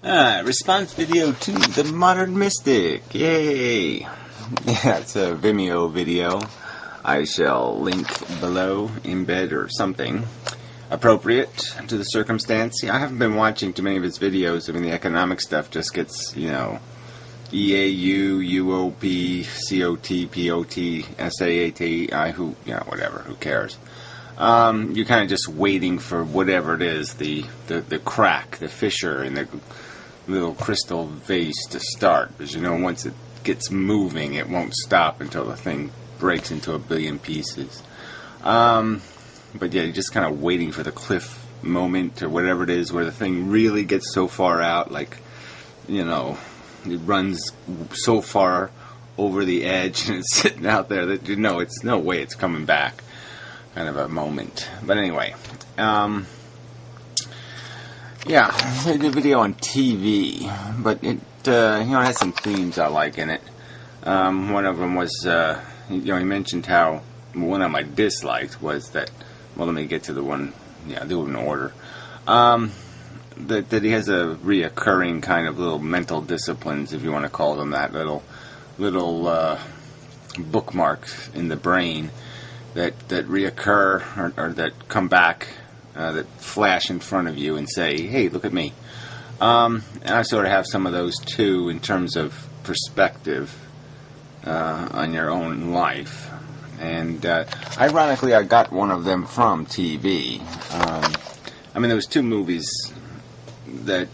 Response video to the Modern Mystic. Yay! Yeah, it's a Vimeo video. I shall link below, embed or something appropriate to the circumstance. Yeah, I haven't been watching too many of his videos. I mean, the economic stuff just gets, EAU, UOP, COT, POT, SAAT, whatever, who cares? You're kind of just waiting for whatever it is, the crack, the fissure in the little crystal vase to start. Because once it gets moving, it won't stop until the thing breaks into a billion pieces. But yeah, you're just kind of waiting for the cliff moment or whatever it is where the thing really gets so far out, like, it runs so far over the edge and it's sitting out there that it's no way it's coming back. Kind of a moment. But anyway, I did a video on TV, but it has some themes I like in it. One of them was, he mentioned how one of my dislikes was that, well, let me get to the one, I'll do it in order, that he has a reoccurring kind of little mental disciplines, if you want to call them that, little bookmarks in the brain that reoccur or that come back, that flash in front of you and say, hey, look at me. And I sort of have some of those too in terms of perspective on your own life. And ironically, I got one of them from TV. There was two movies that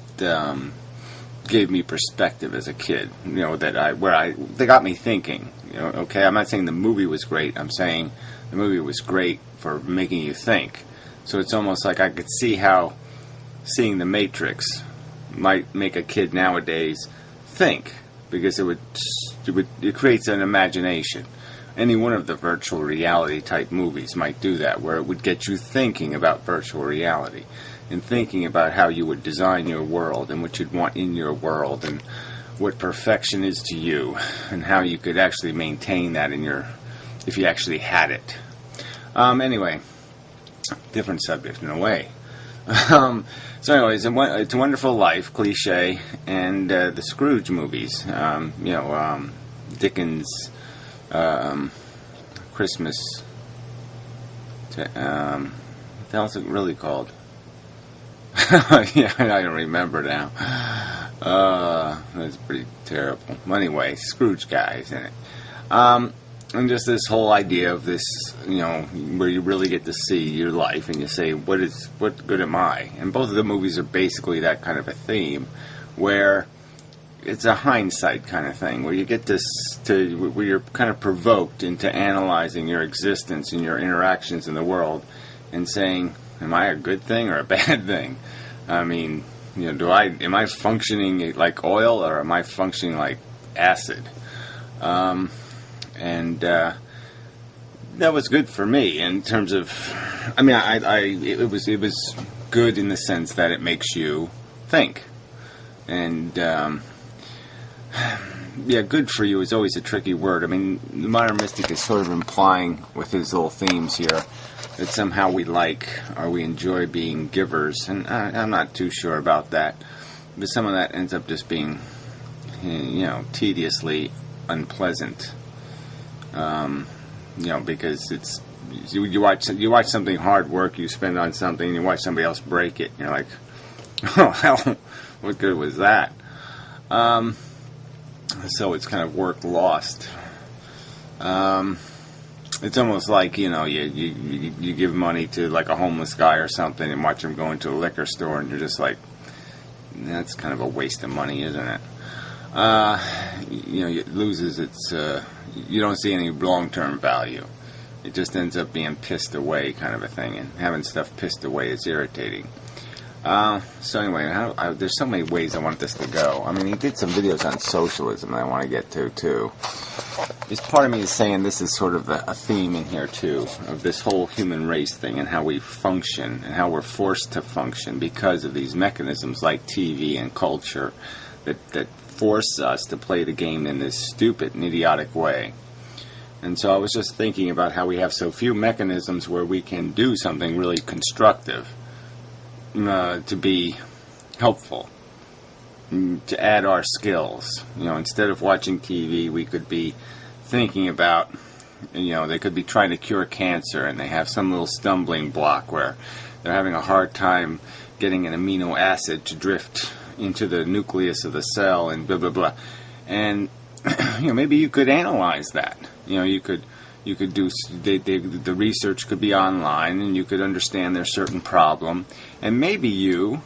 gave me perspective as a kid. They got me thinking. Okay, I'm not saying the movie was great. I'm saying the movie was great for making you think. So it's almost like I could see how seeing The Matrix might make a kid nowadays think, because it creates an imagination. Any one of the virtual reality type movies might do that, where it would get you thinking about virtual reality and thinking about how you would design your world and what you'd want in your world and what perfection is to you and how you could actually maintain that if you actually had it. Anyway, different subject in a way. So anyways, It's a Wonderful Life, cliche, and the Scrooge movies, Dickens' Christmas, what the hell is it really called? I don't remember now. That's pretty terrible. Well, anyway, Scrooge guys in it. And just this whole idea of this, where you really get to see your life and you say, what good am I? And both of the movies are basically that kind of a theme, where it's a hindsight kind of thing, where you get where you're kind of provoked into analyzing your existence and your interactions in the world and saying, am I a good thing or a bad thing? I mean, am I functioning like oil or am I functioning like acid? And that was good for me in terms of, it was good in the sense that it makes you think. And, good for you is always a tricky word. I mean, the Modern Mystic is sort of implying with his little themes here that somehow we enjoy being givers, and I'm not too sure about that. But some of that ends up just being, tediously unpleasant. Because it's you watch something hard work you spend on something, and you watch somebody else break it, and you're like, oh hell, what good was that? So it's kind of work lost. It's almost like, you give money to like a homeless guy or something and watch him go into a liquor store and you're just like, that's kind of a waste of money, isn't it? It loses its, you don't see any long-term value. It just ends up being pissed away kind of a thing, and having stuff pissed away is irritating. So anyway, there's so many ways I want this to go. I mean, he did some videos on socialism that I want to get to, too. Just part of me is saying this is sort of a theme in here, too, of this whole human race thing and how we function and how we're forced to function because of these mechanisms like TV and culture that force us to play the game in this stupid and idiotic way. And so I was just thinking about how we have so few mechanisms where we can do something really constructive to be helpful. to add our skills. Instead of watching TV, we could be thinking about, they could be trying to cure cancer, and they have some little stumbling block where they're having a hard time getting an amino acid to drift into the nucleus of the cell, and blah blah blah. And maybe you could analyze that. You could do the research could be online, and you could understand their certain problem, and maybe you,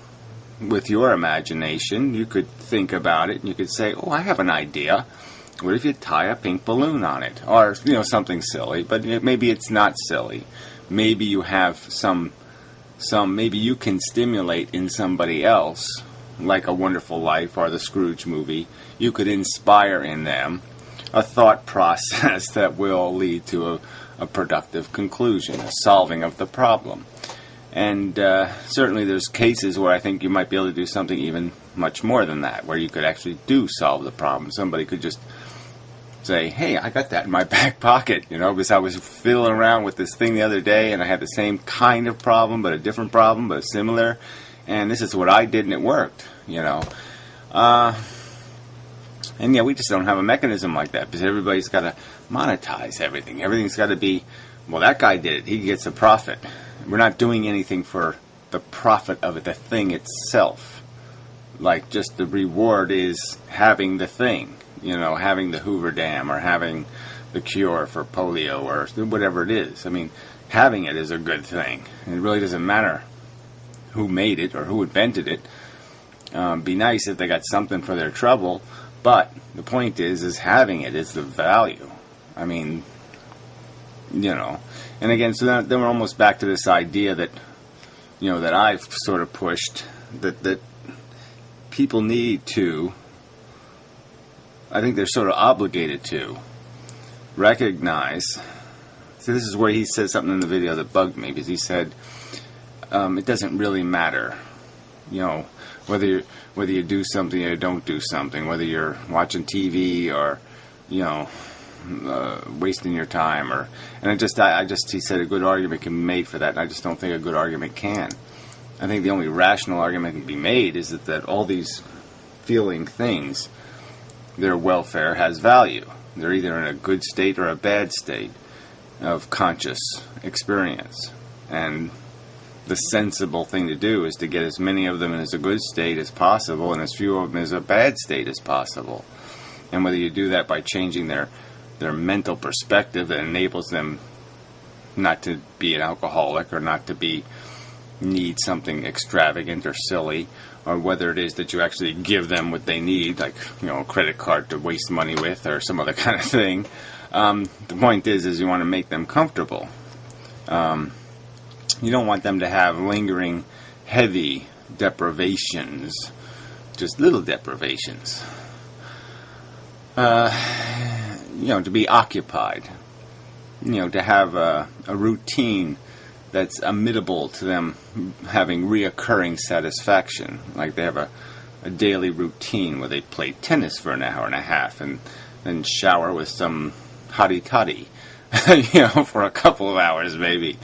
with your imagination, you could think about it, and you could say, oh, I have an idea. What if you tie a pink balloon on it? Or, something silly, but maybe it's not silly. Maybe you have maybe you can stimulate in somebody else, like A Wonderful Life or the Scrooge movie, you could inspire in them a thought process that will lead to a productive conclusion, a solving of the problem. And certainly there's cases where I think you might be able to do something even much more than that, where you could actually do solve the problem. Somebody could just say, hey, I got that in my back pocket, because I was fiddling around with this thing the other day, and I had the same kind of problem, but a different problem, but similar, and this is what I did, and it worked, And we just don't have a mechanism like that, because everybody's got to monetize everything. Everything's got to be, well, that guy did it, he gets a profit. We're not doing anything for the profit of it, the thing itself. Like, just the reward is having the thing, having the Hoover Dam, or having the cure for polio, or whatever it is. I mean, having it is a good thing. And it really doesn't matter who made it or who invented it. Be nice if they got something for their trouble, but the point is having it is the value. I mean, and again, so then we're almost back to this idea that, that I've sort of pushed, that people need to, I think they're sort of obligated to recognize. So this is where he said something in the video that bugged me, because he said, it doesn't really matter, whether you do something or don't do something, whether you're watching TV or, wasting your time, and he said a good argument can be made for that, and I just don't think a good argument can. I think the only rational argument that can be made is that all these feeling things, their welfare has value. They're either in a good state or a bad state of conscious experience. And the sensible thing to do is to get as many of them in as a good state as possible, and as few of them as a bad state as possible. And whether you do that by changing their mental perspective that enables them not to be an alcoholic, or not to need something extravagant or silly, or whether it is that you actually give them what they need, like a credit card to waste money with, or some other kind of thing. The point is you want to make them comfortable. You don't want them to have lingering, heavy deprivations, just little deprivations. To be occupied. To have a routine that's amenable to them having reoccurring satisfaction. Like they have a daily routine where they play tennis for an hour and a half, and then shower with some hottie-toddy. For a couple of hours maybe,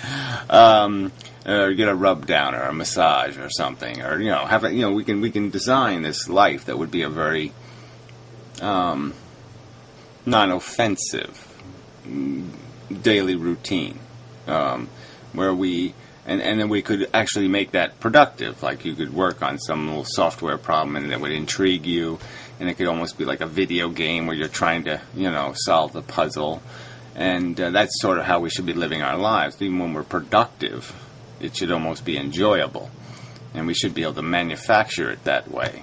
or get a rub down or a massage or something, or have we can design this life that would be a very non-offensive daily routine, where and then we could actually make that productive. Like you could work on some little software problem, and that would intrigue you, and it could almost be like a video game where you're trying to solve the puzzle. And that's sort of how we should be living our lives. Even when we're productive, it should almost be enjoyable. And we should be able to manufacture it that way.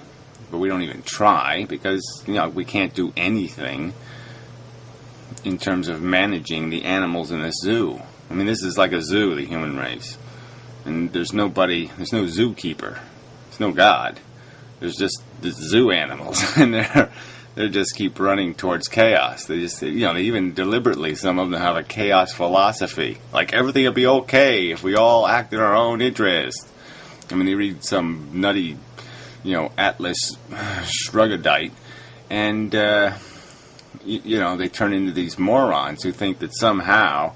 But we don't even try, because we can't do anything in terms of managing the animals in the zoo. I mean, this is like a zoo, the human race. And there's no zookeeper. There's no God. There's just the zoo animals. And they just keep running towards chaos. They just, they even deliberately, some of them have a chaos philosophy. Like, everything will be okay if we all act in our own interest. I mean, they read some nutty, Atlas Shruggedite, and, they turn into these morons who think that somehow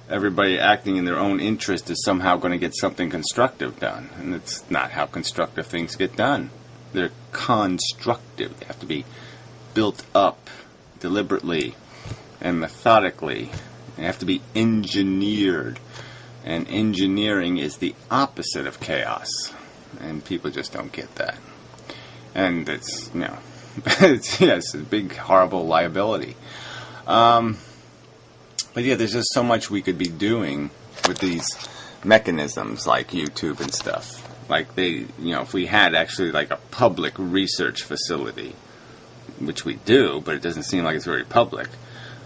everybody acting in their own interest is somehow going to get something constructive done. And it's not how constructive things get done. They're constructive. They have to be built up deliberately and methodically. They have to be engineered. And engineering is the opposite of chaos. And people just don't get that. And it's, it's a big, horrible liability. But yeah, there's just so much we could be doing with these mechanisms like YouTube and stuff. Like if we had actually like a public research facility, which we do, but it doesn't seem like it's very public,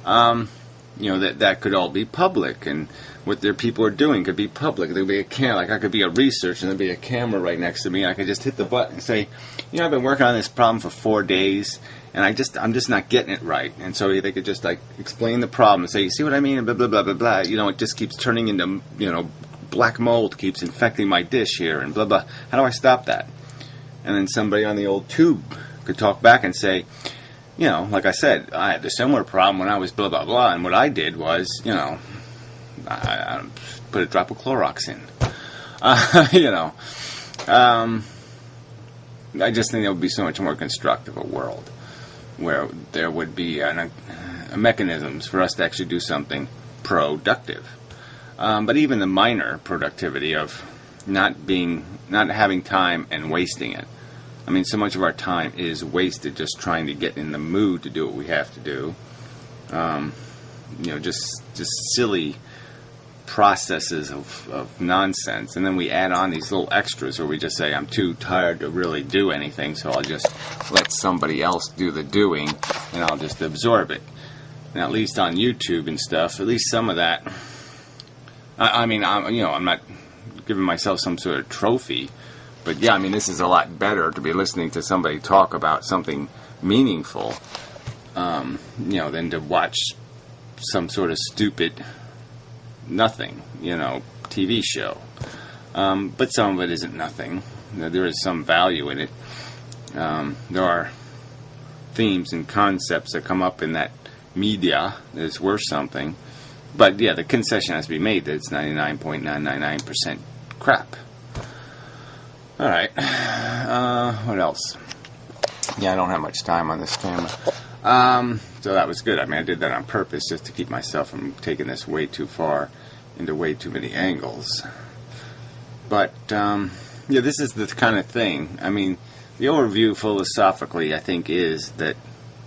that could all be public, and what their people are doing could be public. There'd be a camera, like I could be a researcher, and there'd be a camera right next to me, and I could just hit the button and say, I've been working on this problem for 4 days, and I'm just not getting it right. And so they could just like explain the problem and say, you see what I mean, and blah blah blah blah blah. It just keeps turning into black mold keeps infecting my dish here, and blah blah. How do I stop that? And then somebody on the old tube could talk back and say, like I said, I had a similar problem when I was blah blah blah, and what I did was, I put a drop of Clorox in. I just think it would be so much more constructive a world where there would be mechanisms for us to actually do something productive. But even the minor productivity of not having time and wasting it. I mean, so much of our time is wasted just trying to get in the mood to do what we have to do. Just silly processes of nonsense, and then we add on these little extras where we just say, I'm too tired to really do anything, so I'll just let somebody else do the doing, and I'll just absorb it. And at least on YouTube and stuff, at least some of that. I'm not giving myself some sort of trophy, but yeah, this is a lot better to be listening to somebody talk about something meaningful, than to watch some sort of stupid nothing, TV show. But some of it isn't nothing. There is some value in it. There are themes and concepts that come up in that media that is worth something. But yeah, the concession has to be made that it's 99.999% crap. Alright. What else? Yeah, I don't have much time on this camera. So that was good. I did that on purpose just to keep myself from taking this way too far into way too many angles. But, this is the kind of thing. The overview philosophically, I think, is that,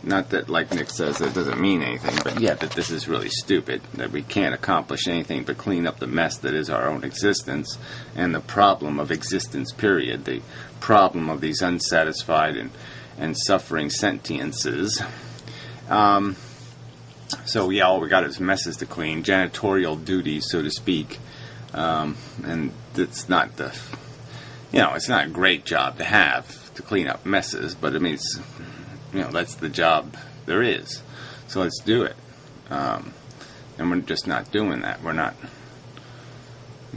not that, like Nick says, that doesn't mean anything, but yeah, that this is really stupid, that we can't accomplish anything but clean up the mess that is our own existence, and the problem of existence, period, the problem of these unsatisfied and suffering sentiences. So yeah, all we got is messes to clean, janitorial duties, so to speak, and it's not it's not a great job to have to clean up messes, but it's, that's the job there is. So let's do it. And we're just not doing that. We're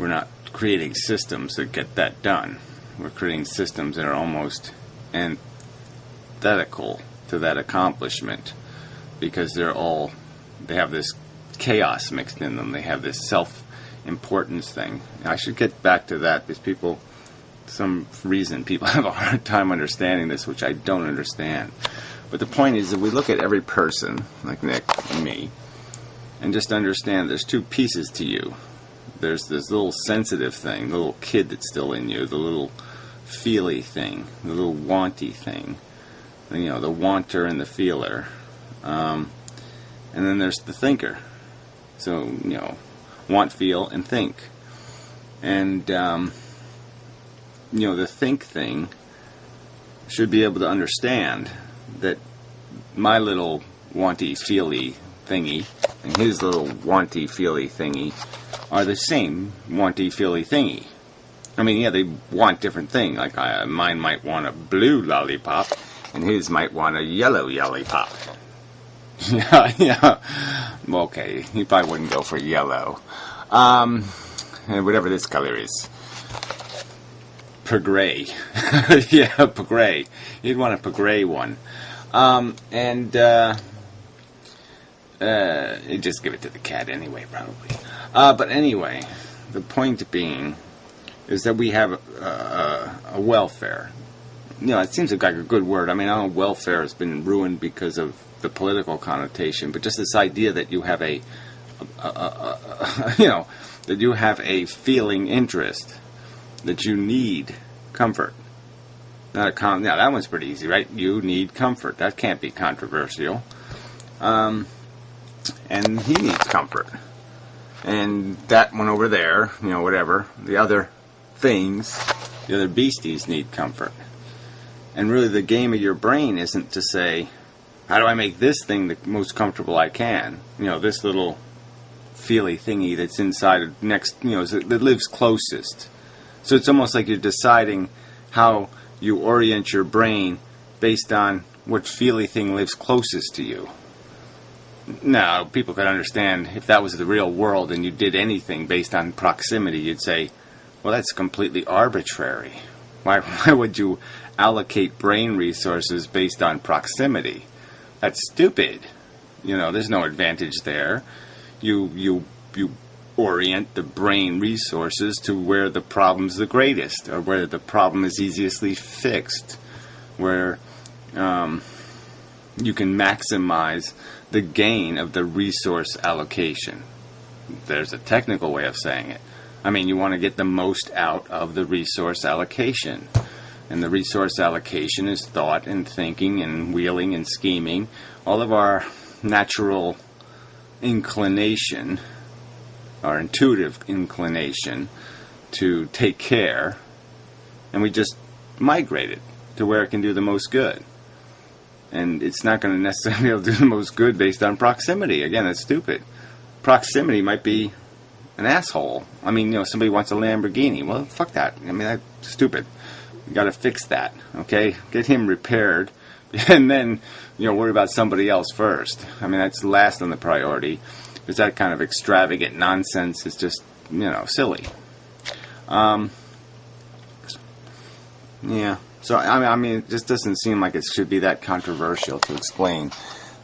not creating systems that get that done. We're creating systems that are almost antithetical to that accomplishment, because they have this chaos mixed in them. They have this self-importance thing. I should get back to that, because people have a hard time understanding this, which I don't understand. But the point is that we look at every person, like Nick and me, and just understand there's two pieces to you. There's this little sensitive thing, the little kid that's still in you, the little feely thing, the little wanty thing, the wanter and the feeler. And then there's the thinker. So, want, feel, and think. And, the think thing should be able to understand that my little wanty, feely thingy and his little wanty, feely thingy are the same wanty, feely thingy. They want different things. Like mine might want a blue lollipop, and his might want a yellow lollipop. Yeah. Okay, he probably wouldn't go for yellow. And whatever this color is. Pegray. Yeah, Pegray. You'd want a Pegray one. You'd just give it to the cat anyway, probably. But anyway, the point being is that we have a welfare. it seems like a good word. I mean, I know welfare has been ruined because of the political connotation, but just this idea that you have a that you have a feeling interest, that you need comfort. Now that one's pretty easy, right? You need comfort. That can't be controversial. And he needs comfort. And that one over there, whatever, the other things, the other beasties need comfort. And really the game of your brain isn't to say, how do I make this thing the most comfortable I can? This little feely thingy that's inside that lives closest. So it's almost like you're deciding how you orient your brain based on what feely thing lives closest to you. Now, people could understand if that was the real world and you did anything based on proximity, you'd say, well, that's completely arbitrary. Why would you allocate brain resources based on proximity? That's stupid. There's no advantage there. You orient the brain resources to where the problem's the greatest, or where the problem is easiestly fixed, where you can maximize the gain of the resource allocation. There's a technical way of saying it. I mean, you want to get the most out of the resource allocation. And the resource allocation is thought and thinking and wheeling and scheming. All of our natural inclination, our intuitive inclination to take care, and we just migrate it to where it can do the most good. And it's not going to necessarily be able to do the most good based on proximity. Again, that's stupid. Proximity might be an asshole. I mean, somebody wants a Lamborghini. Well, fuck that. I mean, that's stupid. You got to fix that, okay? Get him repaired, and then, worry about somebody else first. I mean, that's last on the priority, because that kind of extravagant nonsense is just, silly. Yeah. So, I mean, it just doesn't seem like it should be that controversial to explain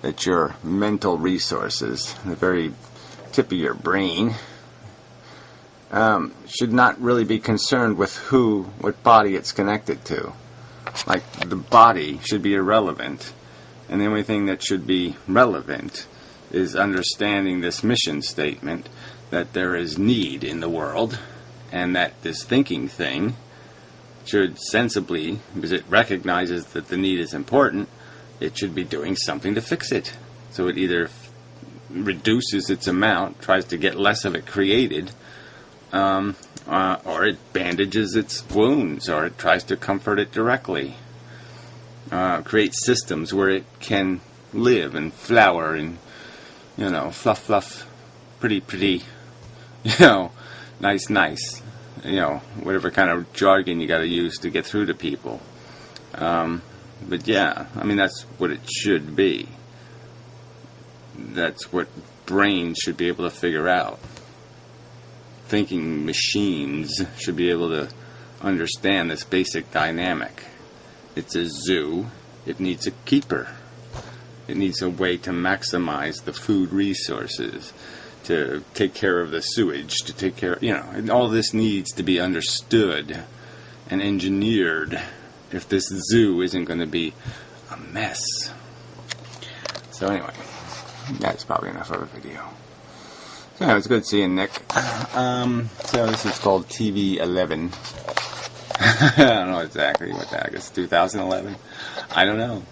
that your mental resources, the very tip of your brain, should not really be concerned with what body it's connected to. Like, the body should be irrelevant, and the only thing that should be relevant is understanding this mission statement that there is need in the world, and that this thinking thing should sensibly, because it recognizes that the need is important, it should be doing something to fix it. So it either reduces its amount, tries to get less of it created, or it bandages its wounds, or it tries to comfort it directly. Create systems where it can live and flower and, fluff, pretty, nice, whatever kind of jargon you got to use to get through to people. But yeah, I mean, that's what it should be. That's what brains should be able to figure out. Thinking machines should be able to understand this basic dynamic. It's a zoo. It needs a keeper. It needs a way to maximize the food resources, to take care of the sewage, to take care, and all this needs to be understood and engineered if this zoo isn't going to be a mess. So anyway, that's probably enough of a video. So anyway, it's good seeing Nick. So this is called TV 11. I don't know exactly what that is. I guess 2011. I don't know.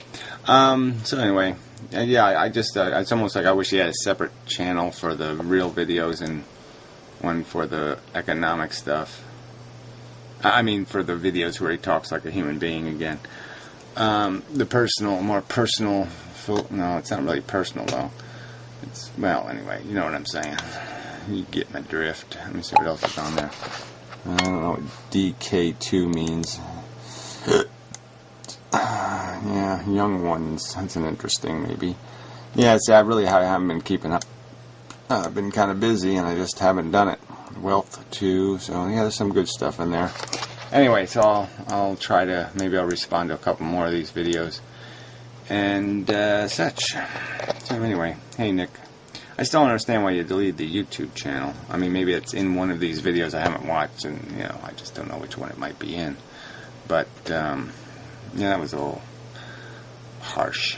So anyway, yeah, it's almost like I wish he had a separate channel for the real videos and one for the economic stuff. I mean, for the videos where he talks like a human being again. The more personal, no, it's not really personal though. Well, anyway, you know what I'm saying. You get my drift. Let me see what else is on there. I don't know what DK2 means. Yeah, young ones. That's an interesting, maybe. Yeah, see, I really haven't been keeping up. I've been kind of busy, and I just haven't done it. Wealth, too. So, yeah, there's some good stuff in there. Anyway, so I'll try to, maybe I'll respond to a couple more of these videos. And such. So, anyway, hey, Nick. I still don't understand why you deleted the YouTube channel. I mean, maybe it's in one of these videos I haven't watched, and, I just don't know which one it might be in. But, Yeah, that was a little harsh.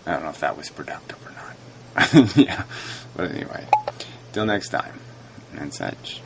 I don't know if that was productive or not. Yeah, but anyway, till next time and such.